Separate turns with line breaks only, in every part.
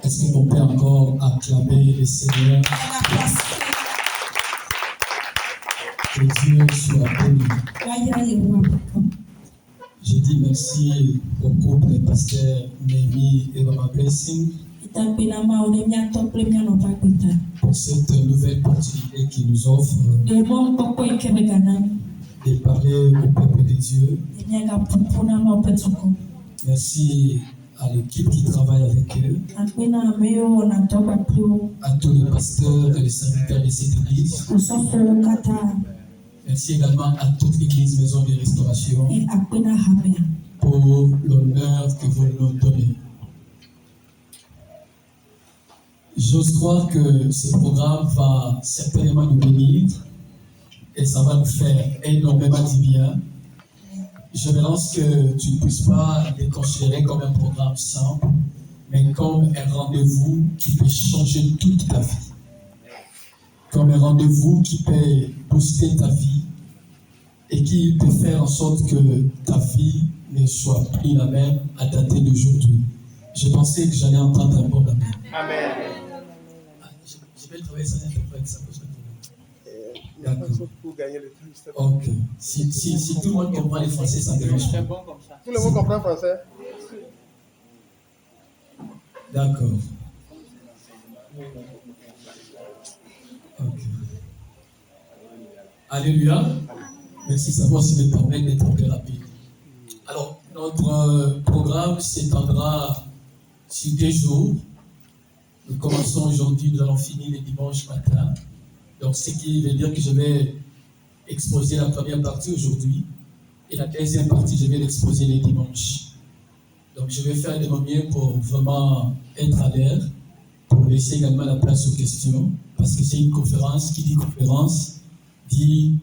Est-ce qu'on peut encore acclamer le Seigneur? Que Dieu soit béni. Je dis merci au couple pasteur Némi et Mama Blessing pour cette nouvelle opportunité qui nous offre de parler au peuple de Dieu. Merci à l'équipe qui travaille avec eux, à tous les pasteurs et les serviteurs de cette église. Merci également à toute l'église Maison de Restauration pour l'honneur que vous nous donnez. J'ose croire que ce programme va certainement nous bénir et ça va nous faire énormément du bien. Je me lance que tu ne puisses pas le considérer comme un programme simple, mais comme un rendez-vous qui peut changer toute ta vie. Comme un rendez-vous qui peut booster ta vie et qui peut faire en sorte que ta vie ne soit plus la même à dater d'aujourd'hui. Je pensais que j'allais entendre un bon amen. Amen. Je vais travailler ça avec ça. D'accord. Ok. Si tout le monde comprend le français, ça dérange pas.
Tout le monde comprend le français?
D'accord. Ok. Alléluia. Merci, ça va aussi me permettre d'être plus rapide. Alors, notre programme s'étendra sur 2 jours. Nous commençons aujourd'hui, nous allons finir le dimanche matin. Donc, ce qui veut dire que je vais exposer la première partie aujourd'hui et la deuxième partie, je vais l'exposer le dimanche. Donc, je vais faire de mon mieux pour vraiment être à l'air, pour laisser également la place aux questions, parce que c'est une conférence. Qui dit conférence dit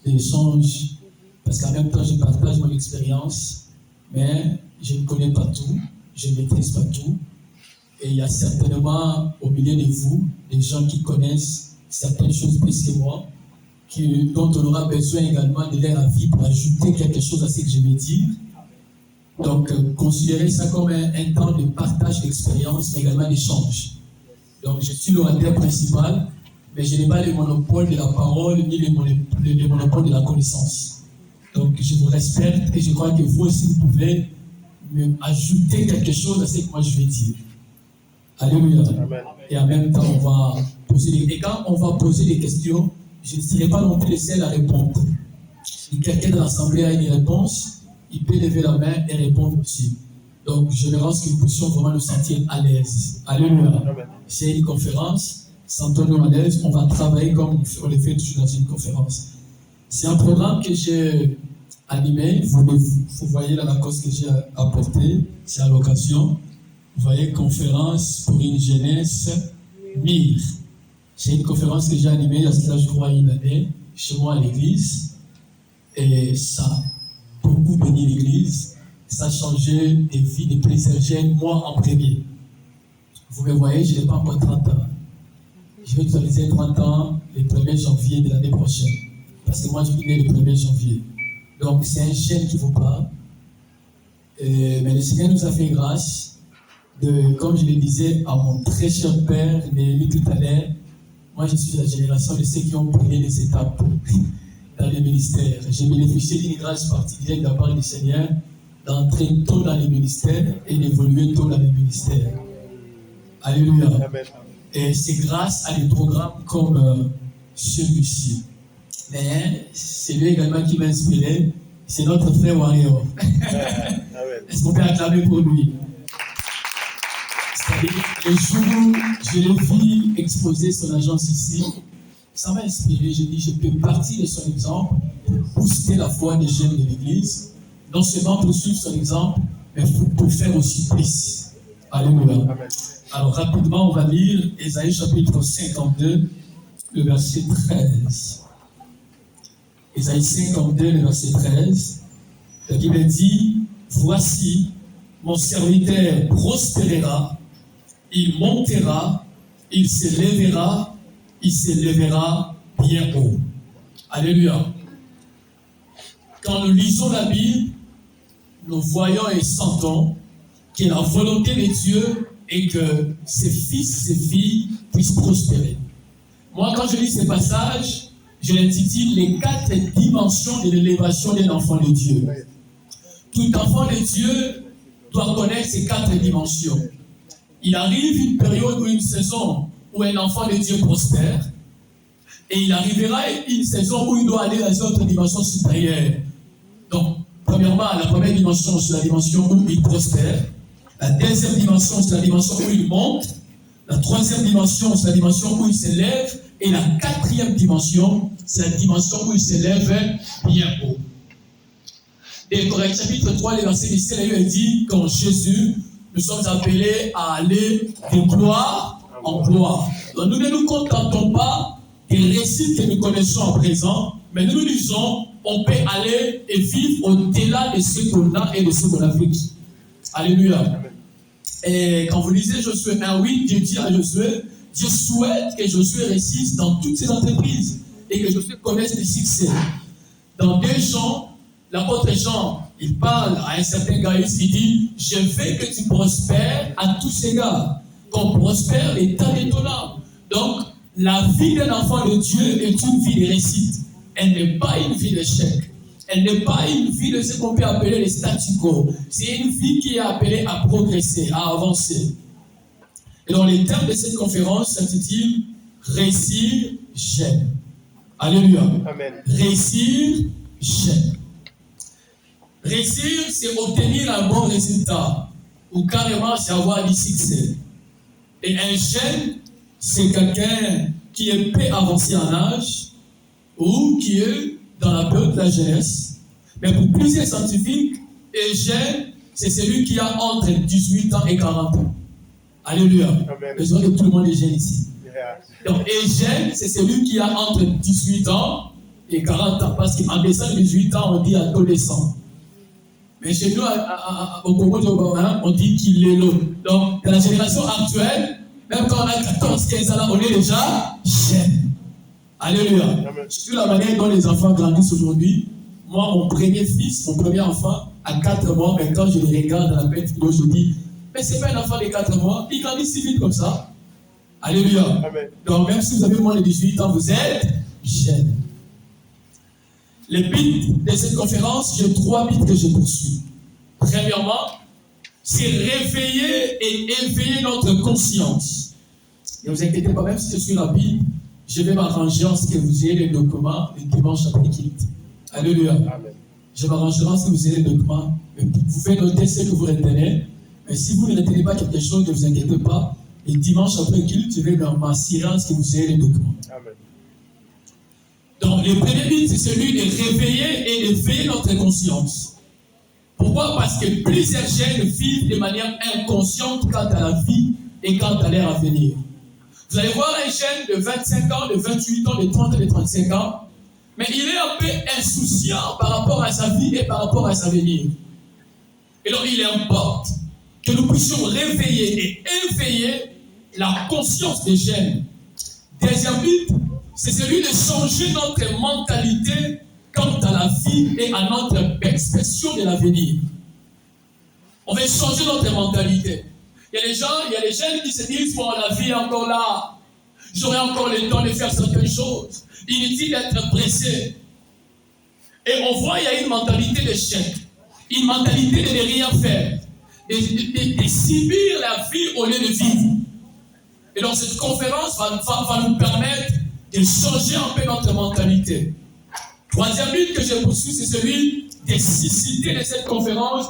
échange, parce qu'en même temps, je partage mon expérience, mais je ne connais pas tout, je ne maîtrise pas tout. Et il y a certainement au milieu de vous des gens qui connaissent certaines choses plus que moi, dont on aura besoin également de leur avis pour ajouter quelque chose à ce que je vais dire. Donc, considérez ça comme un temps de partage d'expérience, mais également d'échange. Donc, je suis l'orateur principal, mais je n'ai pas le monopole de la parole, ni le monopole de la connaissance. Donc, je vous respecte et je crois que vous aussi, vous pouvez me ajouter quelque chose à ce que moi je vais dire. Alléluia. Amen. Et en même temps, on va poser et quand on va poser des questions, je ne serai pas non plus le seul à répondre. Si quelqu'un de l'Assemblée a une réponse, il peut lever la main et répondre aussi. Donc, je pense que nous puissions vraiment nous sentir à l'aise. Alléluia. C'est une conférence, sentons-nous à l'aise, on va travailler comme on le fait toujours dans une conférence. C'est un programme que j'ai animé, vous voyez la cause que j'ai apportée, c'est à l'occasion. Vous voyez, conférence pour une jeunesse mûre. C'est une conférence que j'ai animée il y a cela, je crois, une année, chez moi à l'église. Et ça a beaucoup béni l'église. Ça a changé des vies de plusieurs jeunes, moi en premier. Vous me voyez, je n'ai pas encore 30 ans. Je vais utiliser 30 ans le 1er janvier de l'année prochaine. Parce que moi, je suis né le 1er janvier. Donc, c'est un jeune qui vous parle. Mais le Seigneur nous a fait grâce. Comme je le disais à mon très cher père, il m'a dit tout à l'heure, moi je suis la génération de ceux qui ont pris les étapes dans les ministères. J'ai bénéficié d'une grâce particulière de la part du Seigneur d'entrer tôt dans les ministères et d'évoluer tôt dans les ministères. Alléluia. Amen. Et c'est grâce à des programmes comme celui-ci. Mais c'est lui également qui m'a inspiré, c'est notre frère Warrior. Est-ce qu'on peut acclamer pour lui? Le jour où je l'ai vu exposer son agence ici, ça m'a inspiré. J'ai dit, je peux partir de son exemple pour booster la foi des jeunes de l'église. Non seulement pour suivre son exemple, mais pour faire aussi plus. Alléluia. Alors rapidement, on va lire Ésaïe chapitre 52, le verset 13. Ésaïe 52, le verset 13. La Bible dit, voici, mon serviteur prospérera. Il montera, il s'élèvera bien haut. Alléluia. Quand nous lisons la Bible, nous voyons et sentons que la volonté de Dieu et que ses fils, ses filles puissent prospérer. Moi, quand je lis ces passages, je l'intitule les 4 dimensions de l'élévation d'un enfant de Dieu. Tout enfant de Dieu doit connaître ces 4 dimensions. Il arrive une période ou une saison où un enfant de Dieu prospère, et il arrivera une saison où il doit aller dans une autre dimension supérieure. Donc, premièrement, la première dimension, c'est la dimension où il prospère. La deuxième dimension, c'est la dimension où il monte. La troisième dimension, c'est la dimension où il s'élève. Et la quatrième dimension, c'est la dimension où il s'élève bien haut. Et Corinthiens chapitre 3, le verset 17, il dit qu'en Jésus, nous sommes appelés à aller de gloire en gloire. Donc nous ne nous contentons pas des récits que nous connaissons à présent, mais nous nous disons, on peut aller et vivre au-delà de ce qu'on a et de ce qu'on a vécu. Alléluia. Et quand vous lisez Josué 1:8, Dieu dit à Josué, Dieu souhaite que Josué réussisse dans toutes ses entreprises et que Josué connaisse le succès. Dans 2 Jean, l'apôtre Jean, il parle à un certain Gaius, il dit, je veux que tu prospères à tous égards, qu'on prospère l'état de ton âme. Donc, la vie d'un enfant de Dieu est une vie de réussite. Elle n'est pas une vie d'échec. Elle n'est pas une vie de ce qu'on peut appeler le statu quo. C'est une vie qui est appelée à progresser, à avancer. Et donc, les termes de cette conférence s'intitulent « Réussir, j'aime ». Alléluia.
Amen.
Réussir, j'aime. Réussir, c'est obtenir un bon résultat. Ou carrément, c'est avoir du succès. Et un jeune, c'est quelqu'un qui est peu avancé en âge ou qui est dans la période de la jeunesse. Mais pour plusieurs scientifiques, un jeune, c'est celui qui a entre 18 ans et 40 ans. Alléluia. Je vois que tout le monde est jeune ici. Donc, un jeune, c'est celui qui a entre 18 ans et 40 ans. Parce qu'en descendant de 18 ans, on dit adolescent. Mais chez nous, au Congo, on dit qu'il est là. Donc, dans la génération actuelle, même quand on a 14-15 ans, on est déjà jeune. Alléluia. Sur la manière dont les enfants grandissent aujourd'hui, moi, mon premier fils, mon premier enfant, à 4 mois, mais quand je le regarde dans la bête vidéo, je dis, mais c'est pas un enfant de 4 mois, il grandit si vite comme ça. Alléluia. Amen. Donc, même si vous avez moins de 18 ans, vous êtes jeune. Les buts de cette conférence, j'ai 3 buts que je poursuis. Premièrement, c'est réveiller et éveiller notre conscience. Ne vous inquiétez pas, même si je suis rapide, je vais m'arranger en ce que vous ayez les documents le dimanche après qu'il. Alléluia. Amen. Je m'arrangerai en ce que vous ayez les documents. Vous pouvez noter ce que vous retenez. Mais si vous ne retenez pas quelque chose, ne vous inquiétez pas. Le dimanche après qu'il, je vais m'assurer en ce que vous ayez les documents. Amen. Donc, le premier but, c'est celui de réveiller et d'éveiller notre conscience. Pourquoi? Parce que plusieurs jeunes vivent de manière inconsciente quant à la vie et quant à leur avenir. Vous allez voir un jeune de 25 ans, de 28 ans, de 30 et de 35 ans, mais il est un peu insouciant par rapport à sa vie et par rapport à sa avenir. Et donc, il importe que nous puissions réveiller et éveiller la conscience des jeunes. Deuxième but, c'est celui de changer notre mentalité quant à la vie et à notre perception de l'avenir. On veut changer notre mentalité. Il y a des jeunes qui se disent, bon, la vie est encore là. J'aurai encore le temps de faire certaines choses. Inutile d'être pressé. Et on voit, il y a une mentalité d'échec. Une mentalité de ne rien faire. De subir la vie au lieu de vivre. Et donc cette conférence va nous permettre de changer un peu notre mentalité. Troisième but que je poursuis, c'est celui de susciter de cette conférence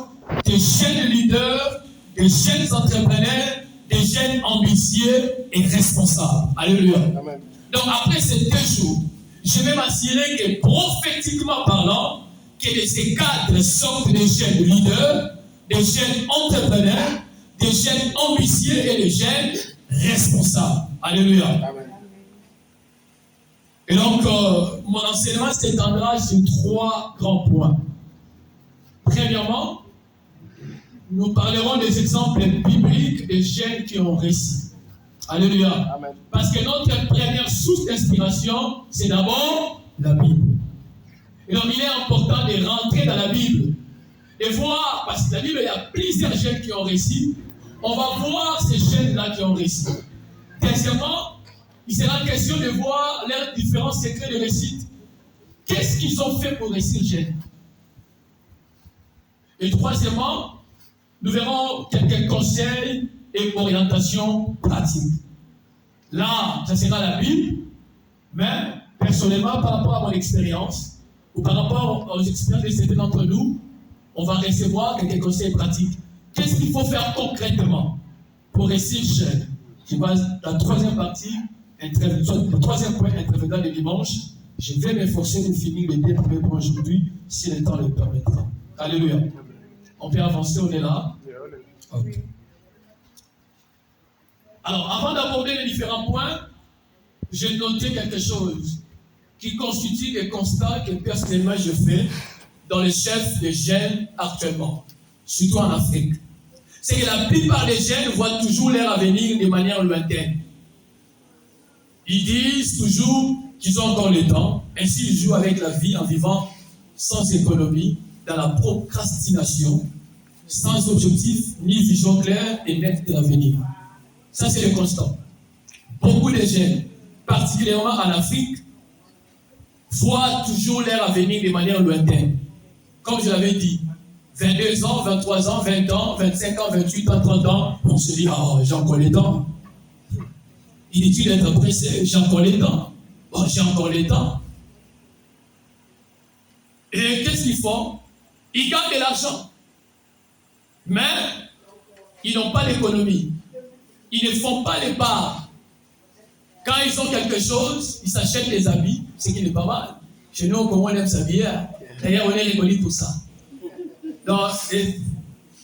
des jeunes leaders, des jeunes entrepreneurs, des jeunes ambitieux et responsables. Alléluia. Amen. Donc après ces 2 jours, je vais m'assurer que prophétiquement parlant, que de ces 4 sortes de jeunes leaders, des jeunes entrepreneurs, des jeunes ambitieux et des jeunes responsables. Alléluia. Amen. Et donc, mon enseignement s'étendra sur 3 grands points. Premièrement, nous parlerons des exemples bibliques des jeunes qui ont réussi. Alléluia. Amen. Parce que notre première source d'inspiration, c'est d'abord la Bible. Et donc, il est important de rentrer dans la Bible et voir, parce que la Bible, il y a plusieurs jeunes qui ont réussi, on va voir ces jeunes-là qui ont réussi. Deuxièmement, il sera question de voir leurs différents secrets de réussite. Qu'est-ce qu'ils ont fait pour réussir jeunes? Et troisièmement, nous verrons quelques conseils et orientations pratiques. Là, ça sera la Bible, mais personnellement, par rapport à mon expérience, ou par rapport aux expériences de certains d'entre nous, on va recevoir quelques conseils pratiques. Qu'est-ce qu'il faut faire concrètement pour réussir jeune? Je vois la troisième partie, le troisième point intervenant le dimanche. Je vais m'efforcer de finir les deux premiers points aujourd'hui, si le temps le permettra. Alléluia. On peut avancer, on est là. Okay. Alors, avant d'aborder les différents points, j'ai noté quelque chose qui constitue des constats que personnellement je fais dans les chefs des jeunes actuellement, surtout en Afrique. C'est que la plupart des jeunes voient toujours leur avenir de manière lointaine. Ils disent toujours qu'ils ont encore le temps, ainsi ils jouent avec la vie en vivant sans économie, dans la procrastination, sans objectif ni vision claire et nette de l'avenir. Ça, c'est le constat. Beaucoup de jeunes, particulièrement en Afrique, voient toujours leur avenir de manière lointaine. Comme je l'avais dit, 22 ans, 23 ans, 20 ans, 25 ans, 28 ans, 30 ans, on se dit, j'ai encore le temps. Inutile d'être pressé, j'ai encore le temps. J'ai encore le temps. Et qu'est-ce qu'ils font? Ils gagnent de l'argent. Mais ils n'ont pas l'économie. Ils ne font pas les parts. Quand ils ont quelque chose, ils s'achètent des habits, ce qui n'est pas mal. Chez nous, comment on aime s'habiller. D'ailleurs, on est récollé pour ça. Donc,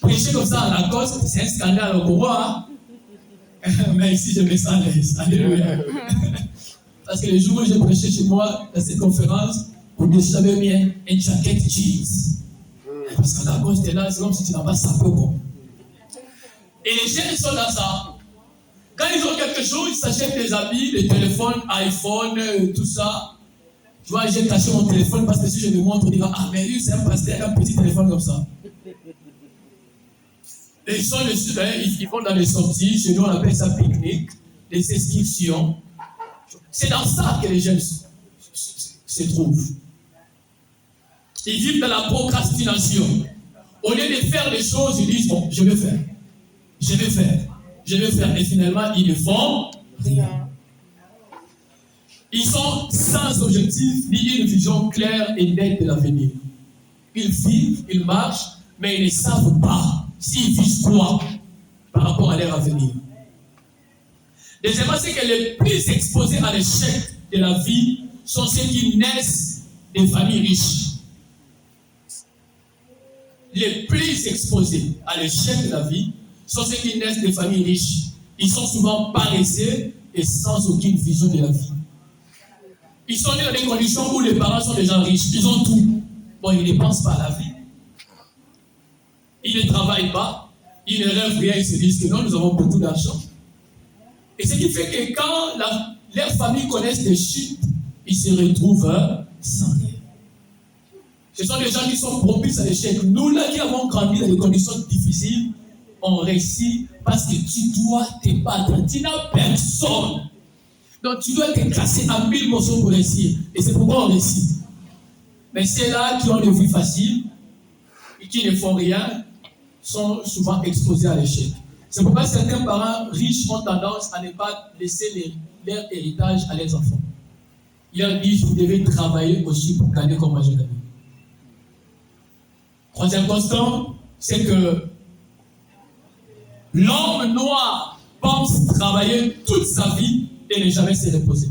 prêcher comme ça à la cause, c'est un scandale au Congo. Mais ici, je me sens à l'aise. Alléluia. Parce que le jour où j'ai prêché chez moi, dans cette conférence, vous me savez bien, une jaquette jeans. Parce qu'à la cause, tu es là, c'est comme si tu n'as pas sapé. Et les jeunes sont dans ça. Quand ils ont quelque chose, ils s'achètent des habits, des téléphones, iPhone, tout ça. Tu vois, j'ai caché mon téléphone parce que si je le montre, on dira, mais lui, c'est un pasteur, un petit téléphone comme ça. Et ils vont dans les sorties, chez nous on appelle ça pique-nique, des excursions. C'est dans ça que les jeunes se trouvent. Ils vivent dans la procrastination. Au lieu de faire des choses, ils disent, bon, je vais faire. Et finalement, ils ne font rien. Ils sont sans objectif, ni une vision claire et nette de l'avenir. Ils vivent, ils marchent, mais ils ne savent pas s'ils visent quoi par rapport à leur avenir. Deuxièmement, c'est que les plus exposés à l'échec de la vie sont ceux qui naissent des familles riches. Les plus exposés à l'échec de la vie sont ceux qui naissent des familles riches. Ils sont souvent paresseux et sans aucune vision de la vie. Ils sont nés dans des conditions où les parents sont des gens riches. Ils ont tout. Bon, ils ne pensent pas à la vie. Ils ne travaillent pas. Ils ne rêvent rien. Ils se disent que non, nous avons beaucoup d'argent. Et ce qui fait que quand leurs familles connaissent des chutes, ils se retrouvent sans rien. Ce sont des gens qui sont propices à l'échec. Nous, là, qui avons grandi dans des conditions difficiles, on réussit parce que tu dois te battre. Tu n'as personne. Donc, tu dois te casser en 1000 morceaux pour réussir. Et c'est pourquoi on réussit. Mais ceux-là qui ont des vies faciles et qui ne font rien sont souvent exposés à l'échec. C'est pourquoi certains parents riches ont tendance à ne pas laisser leur héritage à leurs enfants. Ils leur disent, vous devez travailler aussi pour gagner comme moi j'ai gagné. Troisième constat, c'est que l'homme noir pense travailler toute sa vie et ne jamais se reposer.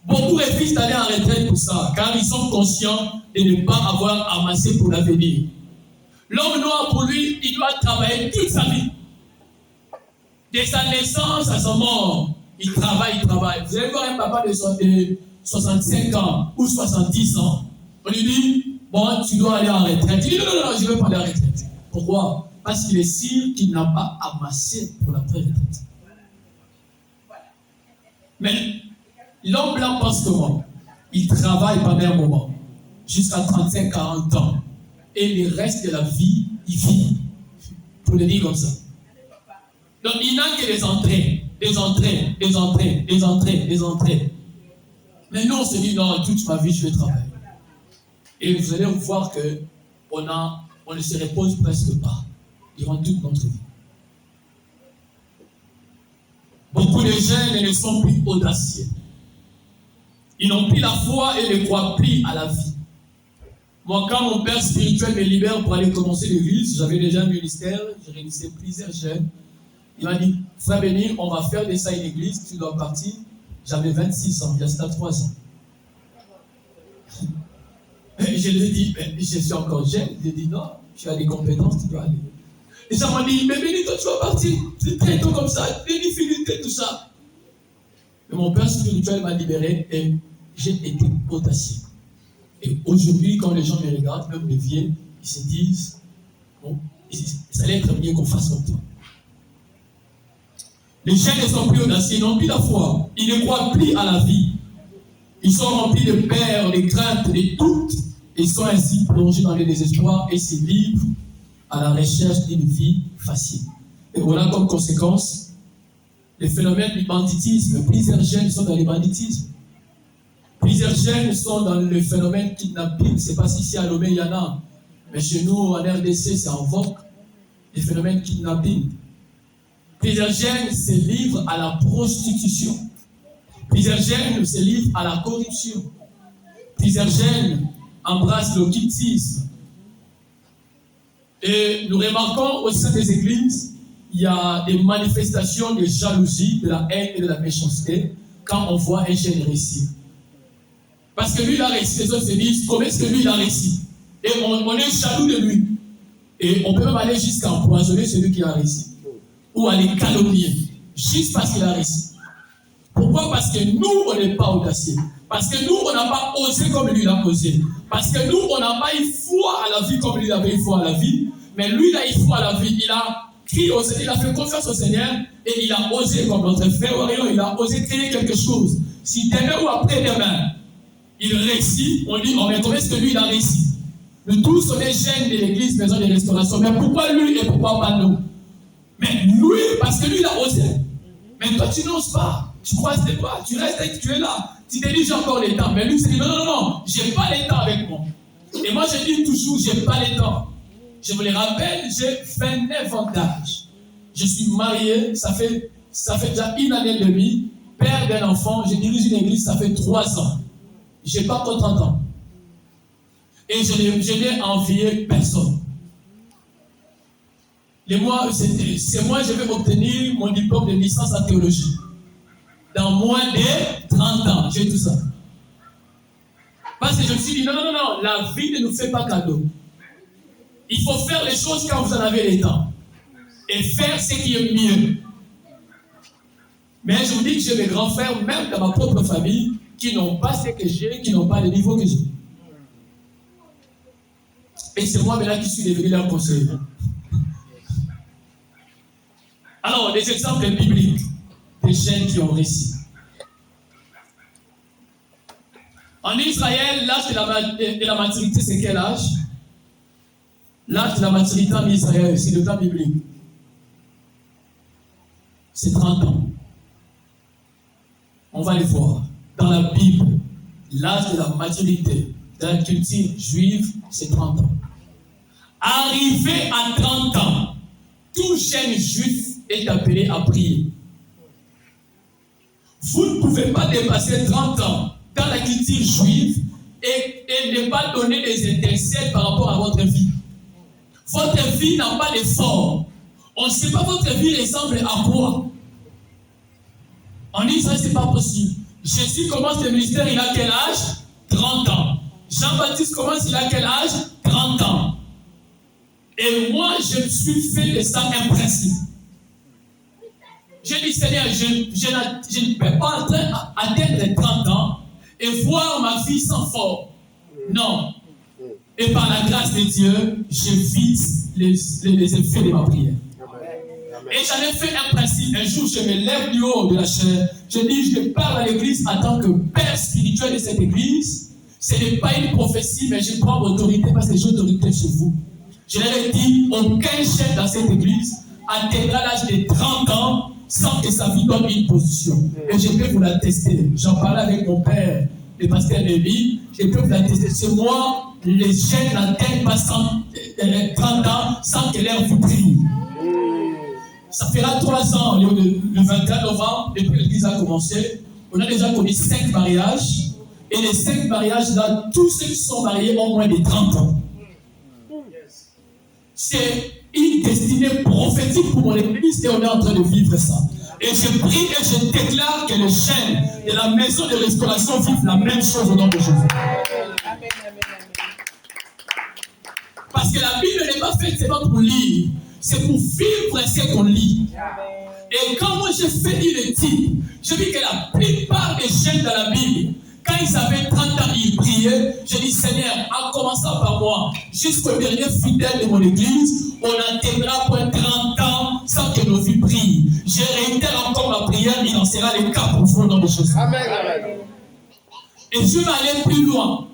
Beaucoup refusent d'aller en retraite pour ça, car ils sont conscients de ne pas avoir amassé pour l'avenir. L'homme noir, pour lui, il doit travailler toute sa vie. De sa naissance à sa mort, il travaille. Vous allez voir un papa de 65 ans ou 70 ans, on lui dit, bon, tu dois aller en retraite. Il dit, non, je ne veux pas aller en retraite. Pourquoi? Parce qu'il est sûr qu'il n'a pas amassé pour la retraite. Mais l'homme blanc pense comment? Il travaille pendant un moment, jusqu'à 35-40 ans. Et le reste de la vie, il vit. pour le dire comme ça. Donc il n'a que des entrées. Mais nous on se dit non, toute ma vie je vais travailler. Et vous allez voir que on ne se repose presque pas durant toute notre vie. Beaucoup de jeunes ne sont plus audacieux. Ils n'ont plus la foi et ne croient plus à la vie. Moi, quand mon père spirituel me libère pour aller commencer l'église, j'avais déjà un ministère, j'ai réunissé plusieurs jeunes. Il m'a dit, frère Béni, on va faire de ça une église, tu dois partir. J'avais 26 ans, il y a 3 ans. Et je lui ai dit, je suis encore jeune. Il a dit, non, tu as des compétences, tu dois aller. Et ça m'a dit, mais Béni, toi tu vas partir. C'est très tôt comme ça, des difficultés, tout ça. Mais mon père spirituel m'a libéré et j'ai été audacieux. Et aujourd'hui, quand les gens me regardent, même les vieux, ils se disent, bon, ça allait être mieux qu'on fasse comme toi. Les jeunes ne sont plus audacieux, ils n'ont plus la foi. Ils ne croient plus à la vie. Ils sont remplis de peur, de crainte, de doutes. Ils sont ainsi plongés dans le désespoir et se livrent à la recherche d'une vie facile. Et voilà comme conséquence le phénomène du banditisme. Plusieurs jeunes sont dans le banditisme. Plusieurs jeunes sont dans le phénomène kidnapping. Je ne sais pas si ici à Lomé il y en a, mais chez nous en RDC c'est en vogue. Le phénomène kidnapping. Plusieurs jeunes se livrent à la prostitution. Plusieurs jeunes se livrent à la corruption. Plusieurs jeunes embrassent l'occultisme. Et nous remarquons au sein des églises, il y a des manifestations de jalousie, de la haine et de la méchanceté quand on voit un jeune réussir. Parce que lui, il a réussi, les autres se disent, comment est-ce que lui, il a réussi? Et on est jaloux de lui. Et on peut même aller jusqu'à empoisonner celui qui a réussi. Ou à les calomnier, juste parce qu'il a réussi. Pourquoi? Parce que nous, on n'est pas audacieux. Parce que nous, on n'a pas osé comme lui, il a osé. Parce que nous, on n'a pas eu foi à la vie comme lui, il avait eu foi à la vie. Mais lui, il a eu foi à la vie. Il a crié au Seigneur, il a fait confiance au Seigneur et il a osé, comme notre frère Orion, il a osé créer quelque chose. Si demain ou après-demain, il réussit, on dit, mais comment est-ce que lui, il a réussi? Nous tous, on est jeunes de l'église, maison de restauration. Mais pourquoi lui et pourquoi pas nous? Mais lui, parce que lui, il a osé. Mais toi, tu n'oses pas. Tu croises tes bras, tu restes, tu es là. Tu te dis, j'ai encore le temps. Mais lui, il se dit, non, j'ai pas le temps avec moi. Et moi, je dis toujours, j'ai pas le temps. Je vous le rappelle, j'ai 29 ans d'âge. Je suis marié, ça fait déjà 1 année et demie, père d'un enfant, je dirige une église, ça fait 3 ans. Je n'ai pas encore 30 ans. Et je n'ai envié personne. C'est moi, je vais obtenir mon diplôme de licence en théologie. Dans moins de 30 ans, j'ai tout ça. Parce que je me suis dit, non, la vie ne nous fait pas cadeau. Il faut faire les choses quand vous en avez le temps. Et faire ce qui est mieux. Mais je vous dis que j'ai mes grands frères, même dans ma propre famille, qui n'ont pas ce que j'ai, qui n'ont pas le niveau que j'ai. Et c'est moi maintenant qui suis devenu leur conseiller. Alors, des exemples bibliques des jeunes qui ont réussi. En Israël, l'âge de la maturité, c'est quel âge? L'âge de la maturité en Israël, c'est le temps biblique. C'est 30 ans. On va les voir. Dans la Bible, l'âge de la maturité de la culture juive, c'est 30 ans. Arrivé à 30 ans, tout jeune juif est appelé à prier. Vous ne pouvez pas dépasser 30 ans dans la culture juive et ne pas donner des étincelles par rapport à votre vie. Votre vie n'a pas de forme. On ne sait pas votre vie ressemble à quoi. En Israël, ce n'est pas possible. Jésus commence le ministère, il a quel âge? 30 ans. Jean-Baptiste commence, il a quel âge? 30 ans. Et moi, je me suis fait de ça un principe. J'ai dit, Seigneur, je ne peux pas atteindre 30 ans et voir ma vie sans forme. Non. Et par la grâce de Dieu, je vis les effets de ma prière. Et j'en ai fait un principe. Un jour, je me lève du haut de la chair. Je dis, je parle à l'église en tant que père spirituel de cette église. Ce n'est pas une prophétie, mais je prends autorité parce que j'ai autorité chez vous. Je leur ai dit, aucun chef dans cette église atteindra l'âge de 30 ans sans que sa vie donne une position. Et je peux vous l'attester. J'en parlais avec mon père, le pasteur Lévi. Je peux vous l'attester. C'est moi, les jeunes n'atteignent pas 30 ans sans que leur vie brille. Ça fera 3 ans, le 21 novembre, depuis que l'église a commencé. On a déjà connu 5 mariages. Et les 5 mariages-là, tous ceux qui sont mariés ont moins de 30 ans. C'est une destinée prophétique pour mon église et on est en train de vivre ça. Et je prie et je déclare que les chaînes de la maison de restauration vivent la même chose au nom de Jésus. Parce que la Bible n'est pas faite seulement pour lire, c'est pour vivre ce qu'on lit. Et quand moi j'ai fait une étude, je vis que la plupart des jeunes dans la Bible, quand ils avaient 30 ans, ils priaient. Je dis, Seigneur, en commençant par moi, jusqu'au dernier fidèle de mon église, on atteindra pour 30 ans sans que nos vies brillent. Je réitère encore ma prière, il en sera le cas pour vous au nom de Jésus.
Amen, amen.
Et je vais aller plus loin.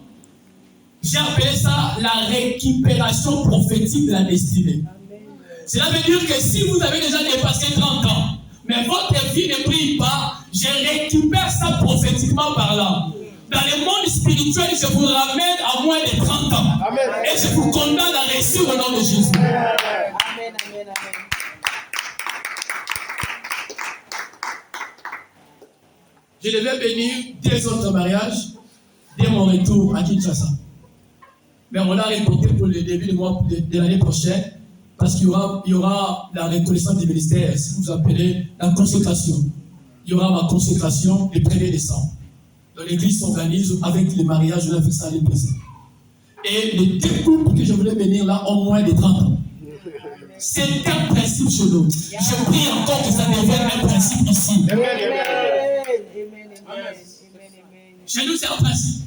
J'ai appelé ça la récupération prophétique de la destinée. Cela veut dire que si vous avez déjà dépassé 30 ans, mais votre vie ne brille pas, je récupère ça prophétiquement par là. Dans le monde spirituel, je vous ramène à moins de 30 ans.
Amen.
Et je vous condamne à réussir au nom de Jésus.
Amen, amen, amen.
Je devais bénir 2 autres mariages dès mon retour à Kinshasa. Mais on a reporté pour le début du mois de l'année prochaine parce qu'il y aura la reconnaissance du ministère, si vous appelez la consécration. Il y aura ma consécration le 1er décembre. Donc l'église s'organise avec les mariages, je l'ai fait ça à l'EPC. Et les 2 couples que je voulais bénir là ont moins de 30 ans. C'est un principe chez nous. Je prie encore que ça devienne un principe ici.
Amen,
Amen.
Chez nous, c'est un principe.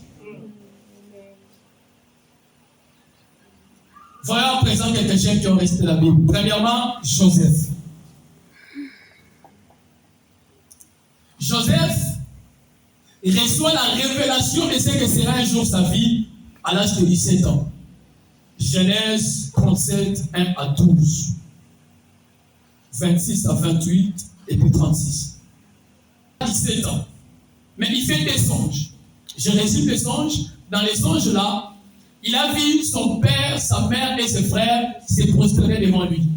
Voyons à présent quelques jeunes qui ont resté la Bible. Premièrement, Joseph. Joseph reçoit la révélation de ce que sera un jour sa vie à l'âge de 17 ans. Genèse 37, 1 à 12. 26 à 28 et puis 36. 17 ans. Mais il fait des songes. Je résume les songes. Dans les songes là, il a vu son père, sa mère et ses frères se prosterner devant lui.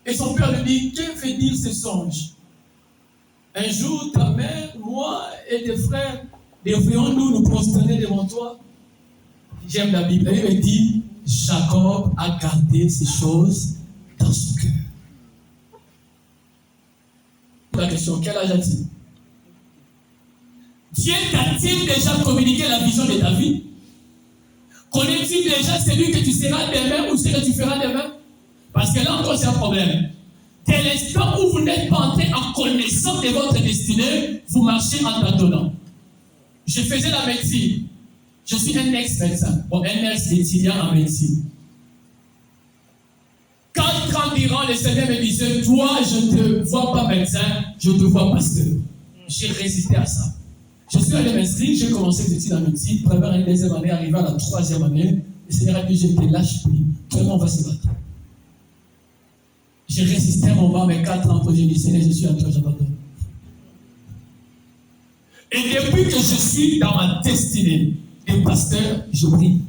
Et son père lui dit, que veut dire ce songe? Un jour, ta mère, moi et tes frères, devrions-nous nous prosterner devant toi? J'aime la Bible. La Bible dit, Jacob a gardé ces choses dans son cœur. La question, quel âge a-t-il? Dieu t'a-t-il déjà communiqué la vision de ta vie? Connais-tu déjà celui que tu seras demain ou ce que tu feras demain? Parce que là encore, c'est un problème. Dès l'instant où vous n'êtes pas entré en connaissance de votre destinée, vous marchez en tâtonnant. Je faisais la médecine. Je suis un ex-médecin, un ex-étudiant en médecine. 4 ans durant, le Seigneur me disait, toi, je ne te vois pas médecin, je te vois pasteur. J'ai résisté à ça. Je suis allé m'inscrire, j'ai commencé les études en médecine, première année, deuxième année, arrivé à la 3e année, le Seigneur a dit, je te lâche plus, vraiment on va se battre. J'ai résisté un moment, mais 4 ans après, j'ai dit, Seigneur, je suis à toi, j'abandonne. Et depuis que je suis dans ma destinée, et pasteur, je prie.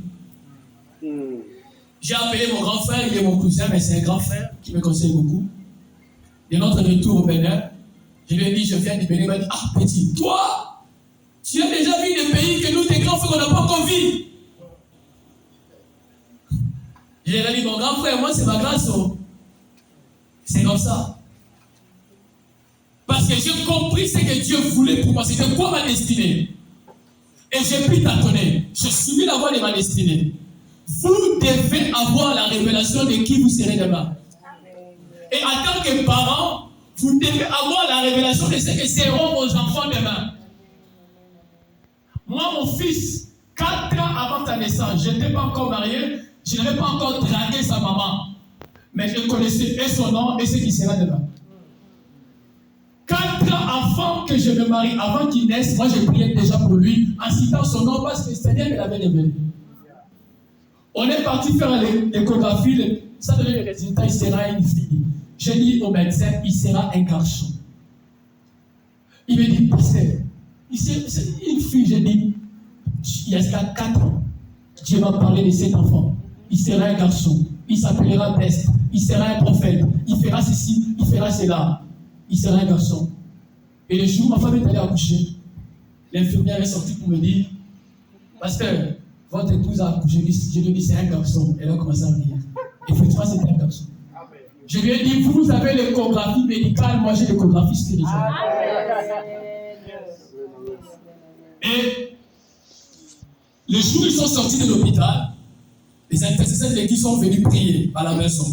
J'ai appelé mon grand frère, il est mon cousin, mais c'est un grand frère qui me conseille beaucoup. Et notre retour au Bénin, je lui ai dit, je viens du Bénin, il m'a dit, ah petit, toi, tu as déjà vu des pays que nous, tes grands frères, on n'a pas encore vu. Je lui ai dit, mon grand frère, moi, c'est ma grâce. Oh. C'est comme ça. Parce que j'ai compris ce que Dieu voulait pour moi. C'était quoi ma destinée? Et j'ai pu tâtonner. Je suis la voie de ma destinée. Vous devez avoir la révélation de qui vous serez demain. Et en tant que parent, vous devez avoir la révélation de ce que seront vos enfants demain. Moi, mon fils, 4 ans avant ta naissance, je n'étais pas encore marié, je n'avais pas encore dragué sa maman. Mais je connaissais et son nom et ce qui sera demain. 4 ans avant que je me marie, avant qu'il naisse, moi je priais déjà pour lui en citant son nom parce que le Seigneur me l'avait révélé. On est parti faire l'échographie, ça donnait le résultat, il sera une fille. J'ai dit au médecin, il sera un garçon. Il me dit, pasteur, c'est une fille, j'ai dit, il y a 4 ans, Dieu m'a parlé de cet enfant. Il sera un garçon, il s'appellera Best, il sera un prophète, il fera ceci, il fera cela. Il sera un garçon. Et le jour où ma femme est allée accoucher, l'infirmière est sortie pour me dire, pasteur, votre épouse a accouché, je lui ai dit, c'est un garçon. Elle a commencé à rire. Effectivement, c'était un garçon. Je lui ai dit, vous avez l'échographie médicale, moi j'ai l'échographie spirituelle. Et le jour où ils sont sortis de l'hôpital, les intercesseurs de l'église sont venus prier à la maison.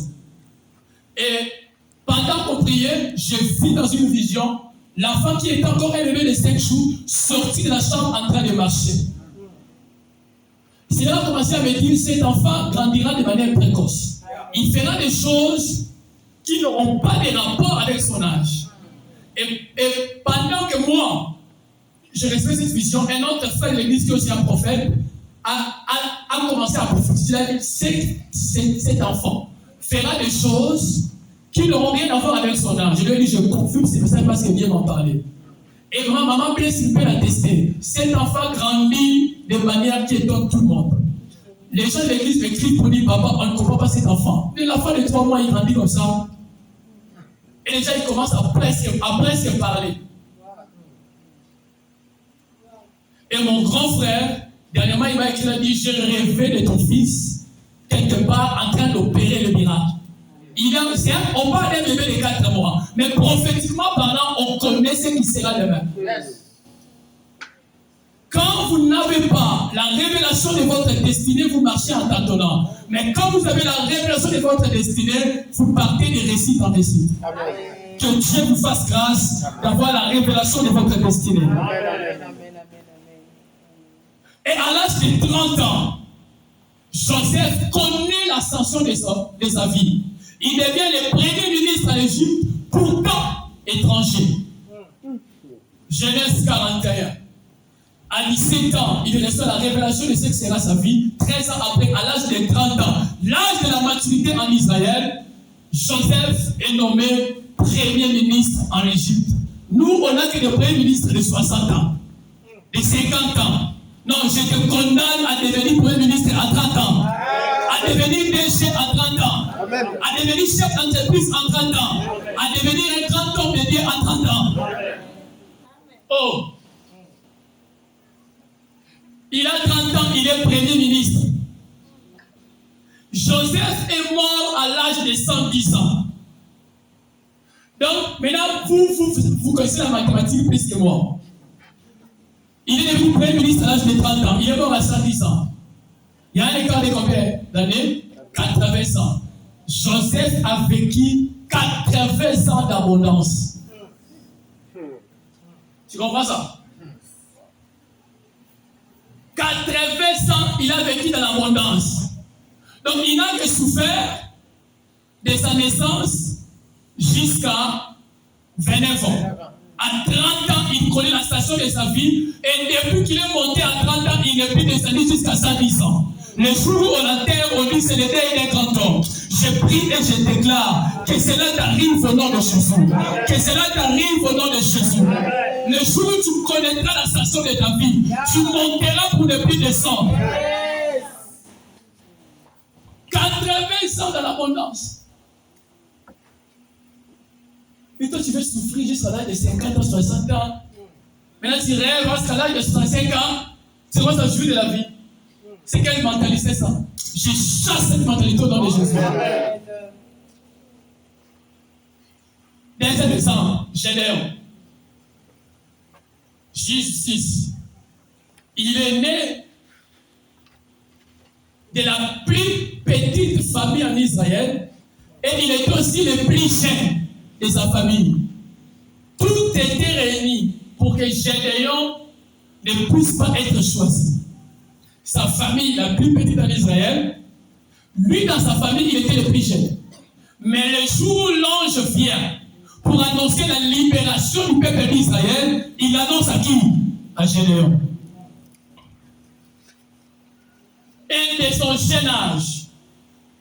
Et pendant qu'on priait, je vis dans une vision l'enfant qui était encore élevé de 5 jours sorti de la chambre en train de marcher. C'est là qu'on a commencé à me dire, cet enfant grandira de manière précoce. Il fera des choses qui n'auront pas de rapport avec son âge. Et pendant que moi, je recevais cette vision, un autre frère de l'église qui est aussi un prophète a commencé à prophétiser. Il a dit, cet enfant fera des choses qui n'auront rien à voir avec son âge. Je lui ai dit, je confirme, c'est ça parce qu'il vient m'en parler. Et ma maman peut l'attester. Cet enfant grandit de manière qui étonne tout le monde. Les gens de l'église m'écrivent pour dire, papa, on ne comprend pas cet enfant. Et l'enfant de 3 mois, il grandit comme ça. Et les gens, ils commencent à presque parler. Et mon grand frère, dernièrement, il m'a écrit, il a dit, j'ai rêvé de ton fils, quelque part, en train d'opérer le miracle. On parle d'un bébé de 4 mois, mais prophétiquement parlant, on connaît ce qui sera demain. Quand vous n'avez pas la révélation de votre destinée, vous marchez en tâtonnant. Mais quand vous avez la révélation de votre destinée, vous partez de récit en récit. Que Dieu vous fasse grâce d'avoir la révélation de votre destinée. Et à l'âge de 30 ans, Joseph connaît l'ascension de sa vie. Il devient le premier ministre en Égypte, pourtant étranger. Genèse 41. À 17 ans, il reçoit la révélation de ce que sera sa vie. 13 ans après, à l'âge de 30 ans, l'âge de la maturité en Israël, Joseph est nommé premier ministre en Égypte. Nous, on n'a que des premiers ministres de 60 ans, de 50 ans. Non, je te condamne à devenir premier ministre à 30 ans, à devenir DG à 30 ans, à devenir chef d'entreprise en 30 ans, à devenir un grand homme de Dieu en 30 ans. Oh! Il a 30 ans, il est premier ministre. Joseph est mort à l'âge de 110 ans. Donc, maintenant, vous connaissez la mathématique plus que moi. Il est devenu premier ministre à l'âge de 30 ans. Il est mort à 110 ans. Il y a un écart de combien d'années? 80 ans. Joseph a vécu 80 ans d'abondance. Tu comprends ça? 80 ans, il a vécu dans l'abondance. Donc, il n'a que souffert de sa naissance jusqu'à 29 ans. À 30 ans, il connaît la station de sa vie. Et depuis qu'il est monté à 30 ans, il n'est plus descendu jusqu'à 110 ans. Le jour où on enterre, on dit c'est le deuil d'un grand homme. Je prie et je déclare que cela t'arrive au nom de Jésus. Que cela t'arrive au nom de Jésus. Le jour où tu connaîtras la station de ta vie, tu monteras pour ne plus descendre. 80 ans dans l'abondance. Et toi, tu veux souffrir jusqu'à l'âge de 50 ans, 60 ans. Maintenant, tu rêves jusqu'à l'âge de 65 ans. C'est quoi ça jouit de la vie? C'est quelle mentalité c'est ça? Je chasse cette mentalité au nom de Jésus. Deuxième exemple, Gédéon. Justice. Il est né de la plus petite famille en Israël et il est aussi le plus jeune de sa famille. Tout était réuni pour que Gédéon ne puisse pas être choisi. Sa famille la plus petite en Israël, lui dans sa famille, il était le plus jeune. Mais le jour où l'ange vient pour annoncer la libération du peuple d'Israël, il annonce à qui? À Gédéon. Et de son jeune âge,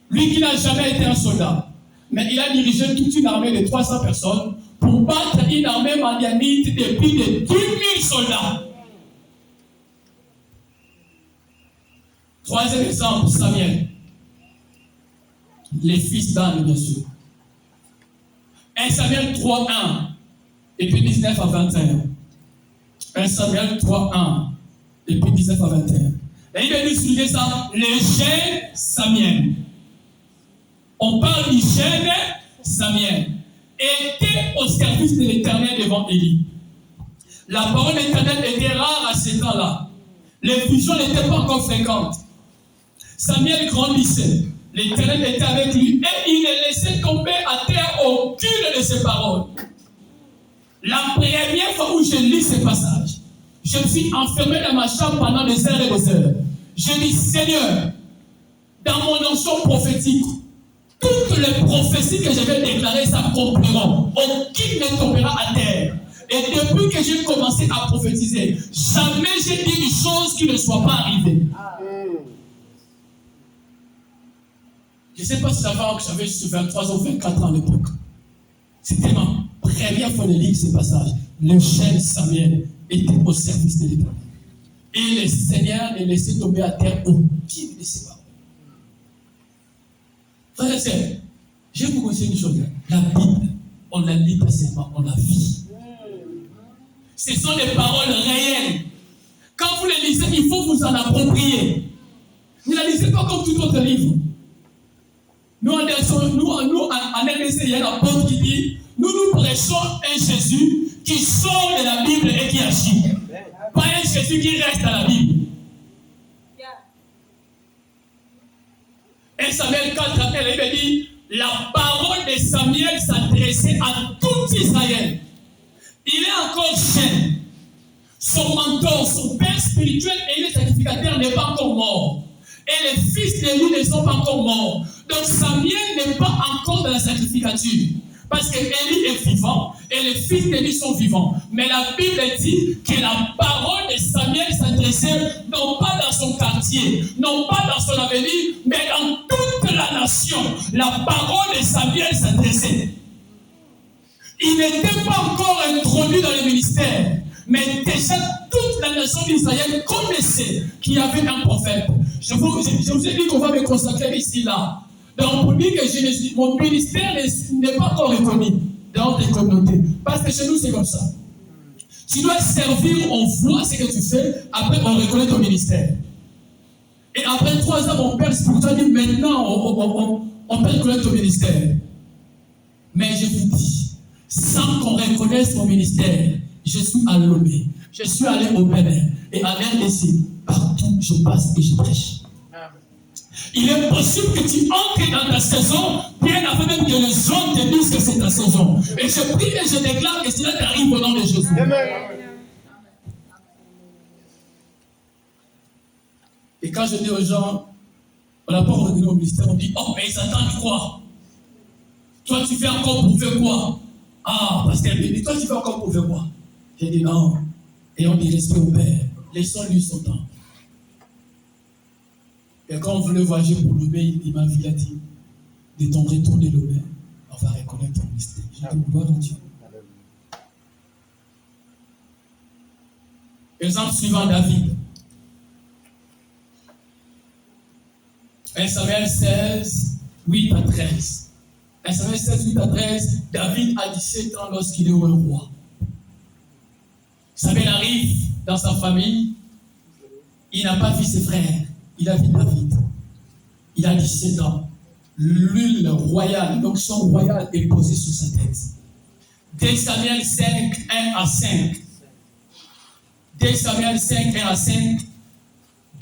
lui qui n'a jamais été un soldat, mais il a dirigé toute une armée de 300 personnes pour battre une armée madianite de plus de 10 000 soldats. Troisième exemple, Samuel. Les fils d'Anne, bien sûr. 1 Samuel 3, 1, et puis 19 à 21. 1 Samuel 3, 1, et puis 19 à 21. Et il va nous souligner ça, le jeune Samuel. On parle du jeune Samuel. Était au service de l'Éternel devant Élie. La parole d'Éternel était rare à ce temps-là. Les visions n'étaient pas encore fréquentes. Samuel grandissait. L'Éternel était avec lui et il ne laissait tomber à terre aucune de ses paroles. La première fois où je lis ce passage, je me suis enfermé dans ma chambre pendant des heures et des heures. Je dis, Seigneur, dans mon onction prophétique, toutes les prophéties que je vais déclarer s'accompliront. Aucune ne tombera à terre. Et depuis que j'ai commencé à prophétiser, jamais j'ai dit une chose qui ne soit pas arrivée. Je ne sais pas si j'avais 23 ou 24 ans à l'époque. C'était ma première fois de lire ce passage. Le jeune Samuel était au service de l'Éternel. Et le Seigneur ne laissait tomber à terre aucune de ses paroles. Frères et sœurs, je vais vous conseiller une chose. La Bible, on la lit pas seulement, on la vit. Ce sont des paroles réelles. Quand vous les lisez, il faut vous en approprier. Ne la lisez pas comme tout autre livre. Nous, en RDC, il y a un apôtre qui dit, nous prêchons un Jésus qui sort de la Bible et qui agit. Pas un Jésus qui reste dans la Bible. Et Samuel 4, il va dire, la parole de Samuel s'adressait à tout Israël. Il est encore jeune. Son mentor, son père spirituel et le sacrificateur n'est pas encore mort. Et les fils d'Élie ne sont pas encore morts. Donc Samuel n'est pas encore dans la sacrificature. Parce que Élie est vivant et les fils d'Élie sont vivants. Mais la Bible dit que la parole de Samuel s'adressait non pas dans son quartier, non pas dans son avenir, mais dans toute la nation. La parole de Samuel s'adressait. Il n'était pas encore introduit dans le ministère. Mais déjà, toute la nation d'Israël connaissait qu'il y avait un prophète. Je vous ai dit qu'on va me consacrer ici, là. Donc, pour dire que mon ministère n'est pas encore reconnu dans tes communautés. Parce que chez nous, c'est comme ça. Tu dois servir, on voit ce que tu fais, après on reconnaît ton ministère. Et après 3 ans, mon père spirituel dit, maintenant, on peut reconnaître ton ministère. Mais je vous dis, sans qu'on reconnaisse mon ministère, je suis à Lomé, je suis allé au Bénin et à RDC. Partout je passe et je prêche. Il est possible que tu entres dans ta saison, bien avant même que les hommes te disent que c'est ta saison. Et je prie et je déclare que cela t'arrive au nom de Jésus. Amen. Et quand je dis aux gens, on n'a pas reconnu au ministère, on dit, oh, mais ils attendent quoi? Toi, tu fais encore pour faire quoi? Ah, parce que toi, tu fais encore pour faire quoi? J'ai dit non, ayons du respect au Père, laissons-lui son temps. Et quand on voulait voyager pour Lomé, il m'a dit, de ton retour de Lomé, on va reconnaître ton mystère. J'ai dit, gloire à Dieu. Exemple suivant, David. 1 Samuel 16, 8 à 13. 1 Samuel 16, 8 à 13, David a 17 ans lorsqu'il est un roi. Samuel arrive dans sa famille, il n'a pas vu ses frères, il a vu David. Il a 17 ans. L'huile royale, l'onction royale est posée sur sa tête. 2 Samuel 5, 1 à 5. 2 Samuel 5, 1 à 5.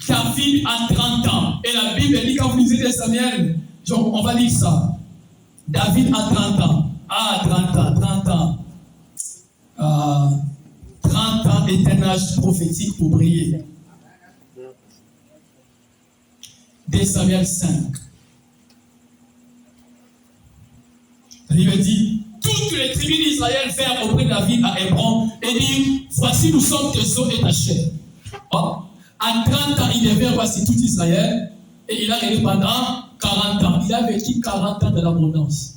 David a 30 ans. Et la Bible dit, quand vous lisez 2 Samuel, on va lire ça. David a 30 ans. Ah, 30 ans. 30 ans est un âge prophétique pour briller. 2 Samuel 5. Il me dit, toutes les tribus d'Israël vinrent auprès de David à Hébron et dit, voici nous sommes tes os et ta chair. Oh, à 30 ans, il devait roi sur tout Israël Et il a régné pendant 40 ans. Il a vécu 40 ans de l'abondance.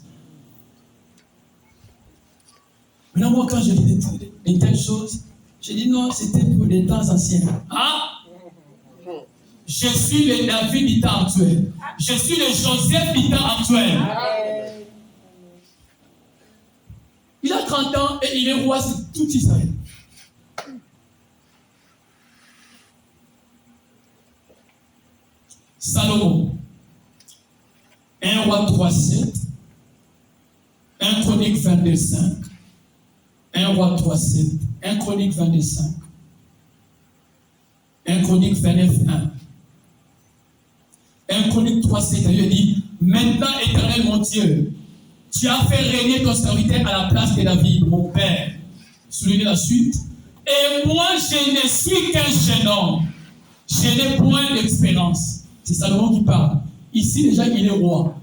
Maintenant, moi, quand je dis de telles choses, je dis non, c'était pour des temps anciens. Ah! Je suis le David du temps actuel. Je suis le Joseph du temps actuel. Il a 30 ans et il est roi sur tout Israël. Salomon, 1 roi 3,7, 1 Chronique 22,5, 1 roi 3,7, 1 Chronique 22,5, 1 Chronique 29,1. 1 Chronique 3,7, il dit, maintenant, Éternel mon Dieu, tu as fait régner ton serviteur à la place de David, mon père. Soulignez la suite. Et moi, je ne suis qu'un jeune homme. Je n'ai point d'expérience. C'est Salomon qui parle. Ici, déjà, il est roi.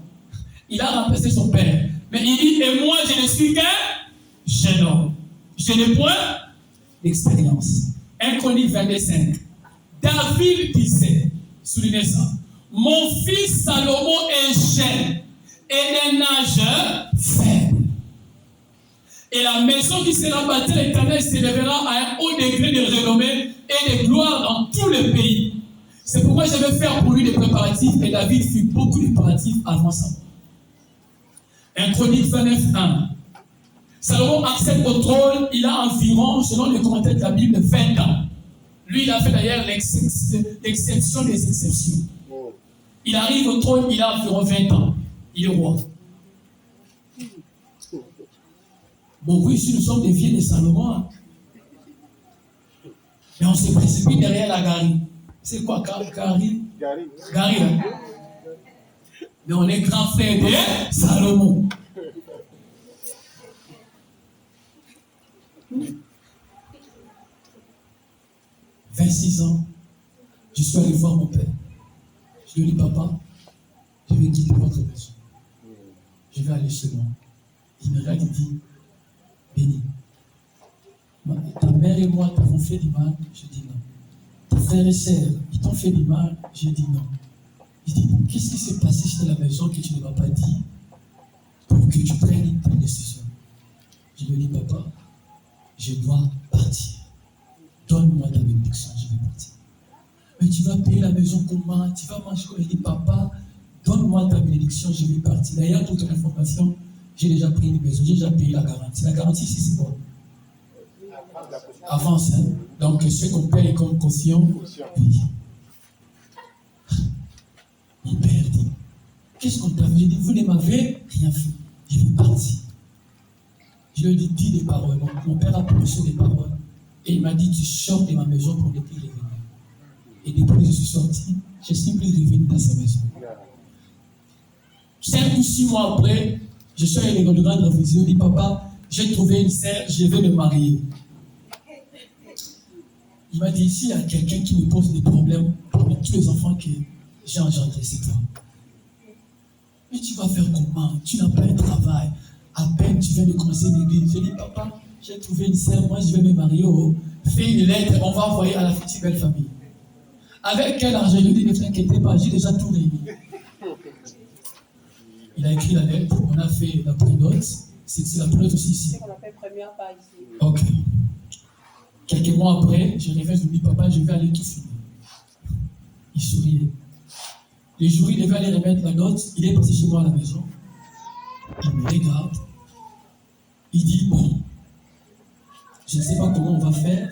Il a remplacé son père. Mais il dit, et moi, je ne suis qu'un jeune homme. Je n'ai point d'expérience. 1 Chronique 25. David disait, soulignez ça, mon fils Salomon est jeune et d'un âge faible. Et la maison qui sera bâtie, l'Éternel s'élèvera à un haut degré de renommée et de gloire dans tout le pays. C'est pourquoi je vais faire pour lui des préparatifs, et David fit beaucoup de préparatifs avant ça. 1 Chronique 29:1. Salomon accède au trône, il a environ, selon les commentaires de la Bible, 20 ans. Lui, il a fait d'ailleurs l'exception des exceptions. Il arrive au trône, il a environ 20 ans. Il est roi. Bon, oui, si nous sommes des vieux de Salomon, hein. Mais on se précipite derrière la Gari. C'est quoi, Gari? Gari, hein? Mais on est grand frère de Salomon. « 26 ans, je suis allé voir mon père. Je lui ai dit, papa, je vais quitter votre maison. Je vais aller chez moi. » Il me regarde et dit, béni, ta mère et moi t'avons fait du mal. Je dis non. Tes frères et sœurs, ils t'ont fait du mal. Je dis non. Il dit, qu'est-ce qui s'est passé chez la maison que tu ne m'as pas dit pour que tu prennes ta décision? Je lui ai dit, papa, je dois partir. Donne-moi ta bénédiction, je vais partir. Mais tu vas payer la maison comment? Tu vas manger comment? Je dis, papa, donne-moi ta bénédiction, je vais partir. D'ailleurs, pour ton information, j'ai déjà pris une maison, j'ai déjà payé la garantie. La garantie, c'est bon. Avance, hein? Donc, ce qu'on paye comme caution, oui. Mon père dit, qu'est-ce qu'on t'a fait? J'ai dit, vous ne m'avez rien fait. Je vais partir. Je lui ai dit, dis des paroles. Donc, mon père a prononcé des paroles. Et il m'a dit, tu sors de ma maison pour ne plus revenir. Et depuis que je suis sorti, je ne suis plus revenu dans sa maison. 5 ou 6 mois après, je suis allé dans le grand révision. Je dis, papa, j'ai trouvé une sœur, je vais me marier. Il m'a dit, s'il y a quelqu'un qui me pose des problèmes parmi tous les enfants que j'ai engendrés, c'est toi. Mais tu vas faire comment? Tu n'as pas un travail. À peine tu viens de commencer l'église. Je dis, papa, j'ai trouvé une sœur, moi je vais me marier. Oh. Fais une lettre, on va envoyer à la future belle famille. Avec quel argent? Je lui dis, ne t'inquiète pas, j'ai déjà tout réuni. Il a écrit la lettre, on a fait la prénote. C'est la prénote aussi ici.
C'est qu'on appelle première part ici.
Ok. Quelques mois après, je reviens, je lui dis, papa, je vais aller tout finir. Il souriait. Le jour où il devait aller remettre la note, il est passé chez moi à la maison. Il me regarde. Il dit, bon, je ne sais pas comment on va faire,